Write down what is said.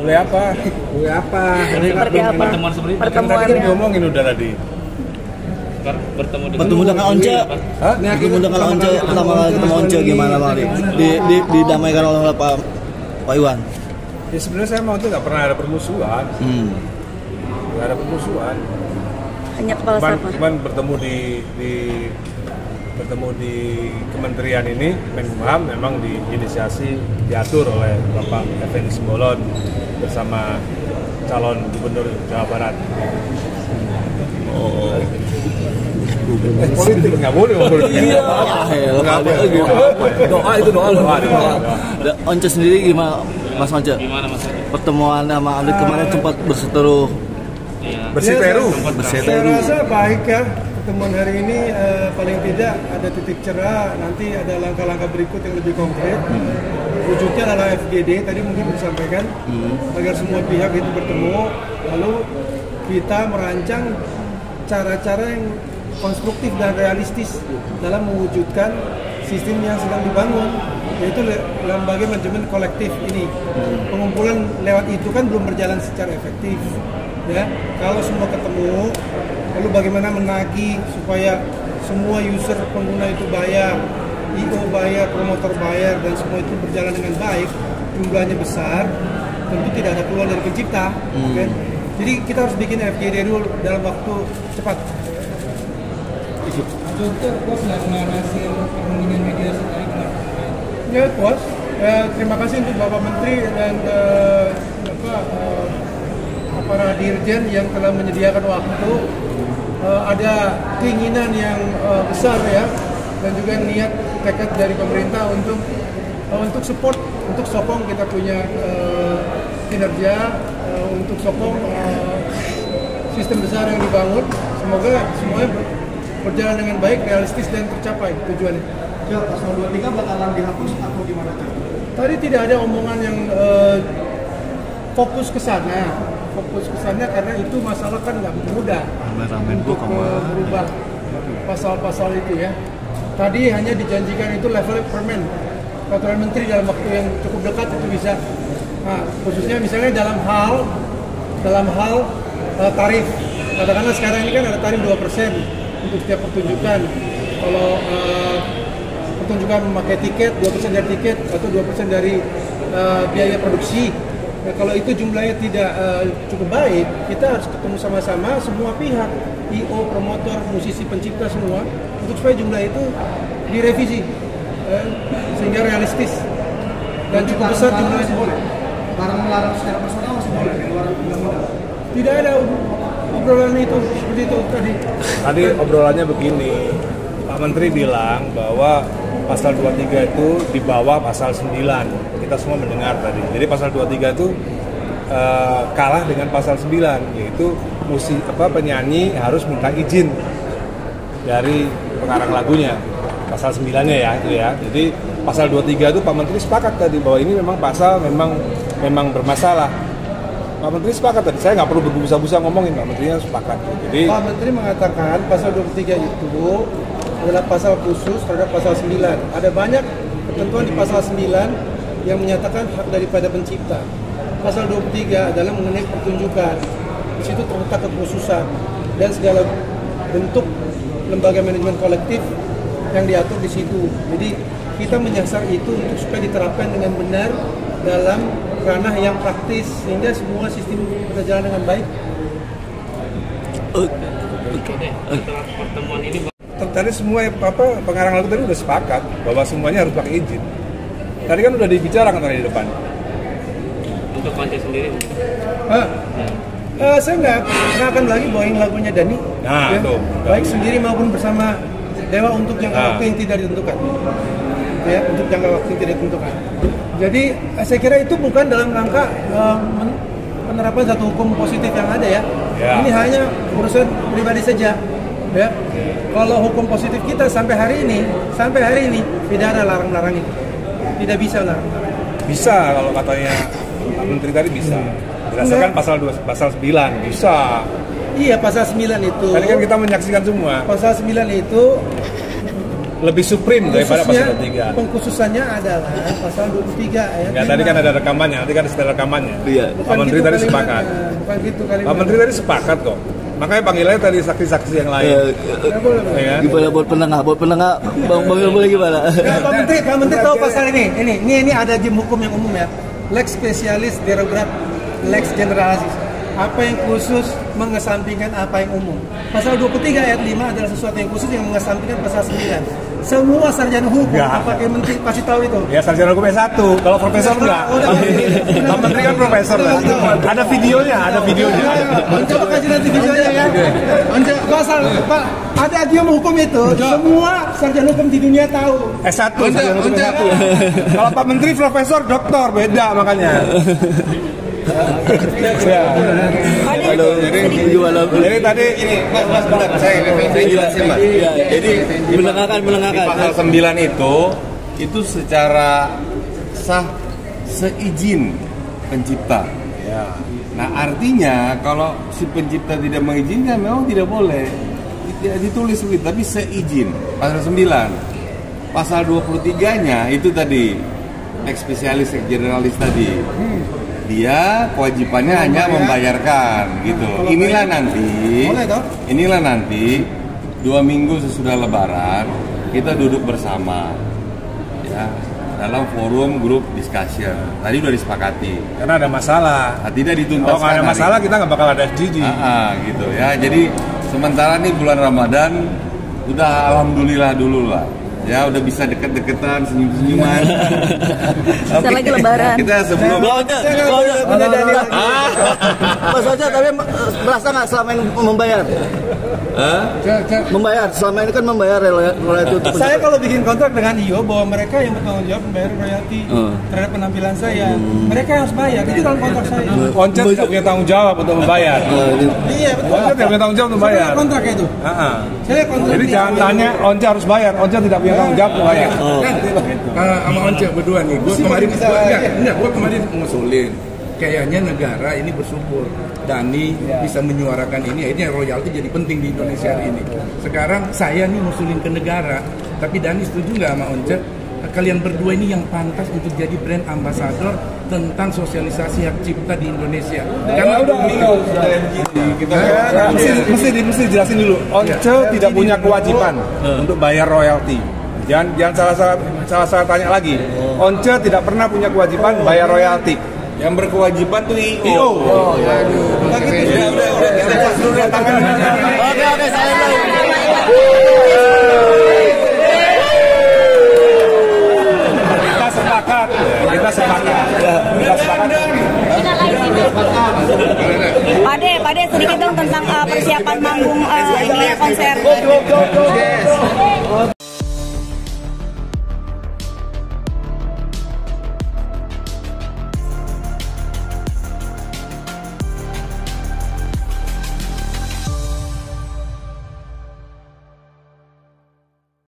Boleh apa? Seperti apa? Pertemuan seperti itu. Pertemuan Tadi kan diomongin udah tadi. Bertemu dengan Once. Bertemu dengan Once, pertama kali ketemu Once gimana Bang Adi? Didamaikan oleh Pak Iwan. Ya sebenarnya saya mau itu nggak pernah ada permusuhan. Nggak ada permusuhan. Hanya kepala staf. Cuman bertemu di kementerian ini, Menkumham memang diinisiasi, diatur oleh Bapak Effendi Simbolon bersama calon gubernur Jawa Barat. Politik nggak boleh ngomong. Doa itu doa. Once sendiri gimana Mas Once? Gimana Mas? Pertemuan sama Alit kemarin sempat berseteru. Bersiteru. Saya rasa baik ya pertemuan hari ini, paling tidak ada titik cerah, nanti ada langkah-langkah berikut yang lebih konkret. Wujudnya adalah FGD, tadi mungkin disampaikan, agar semua pihak itu bertemu, lalu kita merancang cara-cara yang konstruktif dan realistis dalam mewujudkan sistem yang sedang dibangun, yaitu lembaga manajemen kolektif ini. Pengumpulan lewat itu kan belum berjalan secara efektif. Ya, kalau semua ketemu, lalu bagaimana menagih supaya semua user pengguna itu bayar, IO bayar, promotor bayar, dan semua itu berjalan dengan baik, jumlahnya besar, tentu tidak ada keluar dari pencipta. Kan? Jadi kita harus bikin FGD dulu dalam waktu cepat. Dokter, puas nggak dengan hasil perundingan mediasi tadi? Ya puas. Terima kasih untuk Bapak Menteri dan para dirjen yang telah menyediakan waktu. Ada keinginan yang besar ya, dan juga niat tekad dari pemerintah untuk support, untuk sokong kita punya kinerja, untuk sokong sistem besar yang dibangun. Semoga semuanya berjalan dengan baik, realistis dan tercapai tujuannya. Ya, pasal 23 bakalan dihapus atau gimana? Tadi tidak ada omongan yang fokus ke sana. Fokus ke sana karena itu masalah kan nggak mudah untuk berubah pasal-pasal itu ya. Tadi hanya dijanjikan itu level permen, peraturan menteri dalam waktu yang cukup dekat itu bisa. Nah, khususnya misalnya dalam hal tarif. Katakanlah sekarang ini kan ada tarif 2% untuk setiap pertunjukan. Kalau pertunjukan memakai tiket, 2% dari tiket atau 2% dari biaya produksi. Nah, kalau itu jumlahnya tidak cukup baik, kita harus ketemu sama-sama semua pihak, IO, promotor, musisi, pencipta semua, untuk supaya jumlah itu direvisi sehingga realistis dan cukup besar jumlahnya boleh. Barang melarang secara personal masih boleh di luar undang-undang? Tidak ada obrolan itu seperti itu tadi. Tadi obrolannya begini, Pak Menteri bilang bahwa pasal 23 itu di bawah pasal 9. Kita semua mendengar tadi. Jadi pasal 23 itu kalah dengan pasal 9, yaitu penyanyi harus minta izin dari pengarang lagunya. Pasal 9-nya ya itu ya. Jadi pasal 23 itu Pak Menteri sepakat tadi bahwa ini memang pasal memang bermasalah. Pak Menteri sepakat tadi, saya nggak perlu berbusa-busa ngomongin, Pak Menterinya sepakat. Jadi Pak Menteri mengatakan pasal 23 itu adalah pasal khusus terhadap pasal 9. Ada banyak ketentuan di pasal 9 yang menyatakan hak daripada pencipta. Pasal 23 adalah mengenai pertunjukan. Di situ terletak kekhususan dan segala bentuk lembaga manajemen kolektif yang diatur di situ. Jadi kita menyasar itu untuk supaya diterapkan dengan benar dalam ranah yang praktis sehingga semua sistem berjalan dengan baik. Setelah pertemuan ini tadi semua pengarang lagu tadi udah sepakat bahwa semuanya harus pakai izin. Tadi kan udah dibicarakan tadi di depan. untuk Once sendiri. Saya nggak akan lagi bawain lagunya Dhani. Nah, ya, itu. Baik sendiri maupun bersama Dewa untuk jangka waktu yang tidak ditentukan. Ya, untuk jangka waktu yang tidak ditentukan. Jadi saya kira itu bukan dalam rangka penerapan satu hukum positif yang ada ya. Ini hanya urusan pribadi saja. Ya. Kalau hukum positif kita sampai hari ini tidak ada larang-larang itu. Tidak bisa larang-larang. Bisa kalau katanya Pak Menteri tadi bisa. Berdasarkan pasal 9 bisa. Iya, pasal 9 itu. Tadi kan kita menyaksikan semua. Pasal 9 itu lebih supreme daripada pasal 23. Pengkhususannya adalah pasal 23 ayat Ya, tadi kan ada rekamannya, nanti kan ada rekamannya. Iya. Pak Menteri tadi sepakat. Bukan gitu kali. Pak Menteri tadi sepakat kok. Makanya panggilannya tadi saksi-saksi yang lain. Ya kan? Gimana buat penengah? Bang boleh gimana? Nah, Pak Menteri tahu pasal ini. Ini ada jem hukum yang umum ya. Lex spesialis derogat, lex generalis. Apa yang khusus mengesampingkan apa yang umum. Pasal 23 ayat 5 adalah sesuatu yang khusus yang mengesampingkan pasal 9. Semua sarjana hukum, pakai menteri pasti tahu itu. Ya sarjana hukum S1, kalau profesor enggak. Pak Menteri kan profesor kan. Ada videonya. Coba kaji nanti videonya ya. Pasal ada dia hukum itu. Semua sarjana hukum di dunia tahu. S1, sarjana hukum S1. Kalau Pak Menteri profesor, doktor, beda makanya. Jadi tadi ini saya jelasin Mas. Jadi Menengahkan. di pasal 9 itu secara sah seizin pencipta. Nah artinya kalau si pencipta tidak mengizinkan memang tidak boleh. Tidak ditulis begitu, tapi seizin. Pasal 9. Pasal 23-nya itu tadi ex spesialis, ex generalis tadi. Dia kewajibannya hanya membayarkan gitu. Inilah nanti 2 minggu sesudah Lebaran kita duduk bersama ya dalam forum grup discussion. Tadi udah disepakati. karena ada masalah. Nah, tidak dituntaskan. Kalau ada masalah kita nggak bakal ada FGD. Gitu ya. Jadi sementara nih bulan Ramadan udah alhamdulillah dulu lah. Ya udah bisa deket-deketan, senyum-senyuman. Bisa lagi Lebaran. Kita sebelum Mas Ojek tapi merasa nggak selama ini membayar? Membayar, selama ini kan membayar royalti untuk Saya kalau bikin kontrak dengan IO bahwa mereka yang bertanggung jawab membayar royalti terhadap penampilan saya, mereka harus bayar. Itu dalam kontrak saya. Onca tidak punya tanggung jawab untuk membayar. Iya betul. Onca tidak punya tanggung jawab untuk membayar. Kontrak itu. Saya kontrak. Jadi jangan tanya Onca harus bayar. Onca tidak punya tanggung jawab untuk bayar. Sama Once berdua nih, gue kemarin ngusulin kayaknya negara ini bersyukur Dani bisa menyuarakan ini, akhirnya royalti jadi penting di Indonesia hari ini. Sekarang saya nih ngusulin ke negara, tapi Dani setuju nggak sama Once? Kalian berdua ini yang pantas untuk jadi brand ambassador tentang sosialisasi hak cipta di Indonesia. Karena Mesti jelasin dulu. Once tidak punya kewajiban untuk bayar royalti. Jangan salah tanya lagi. Once tidak pernah punya kewajiban bayar royalti. yang berkewajiban tuh IO. IO. Udah, Oke, saya Kita sepakat. Pade sedikit dong tentang persiapan manggung ini konser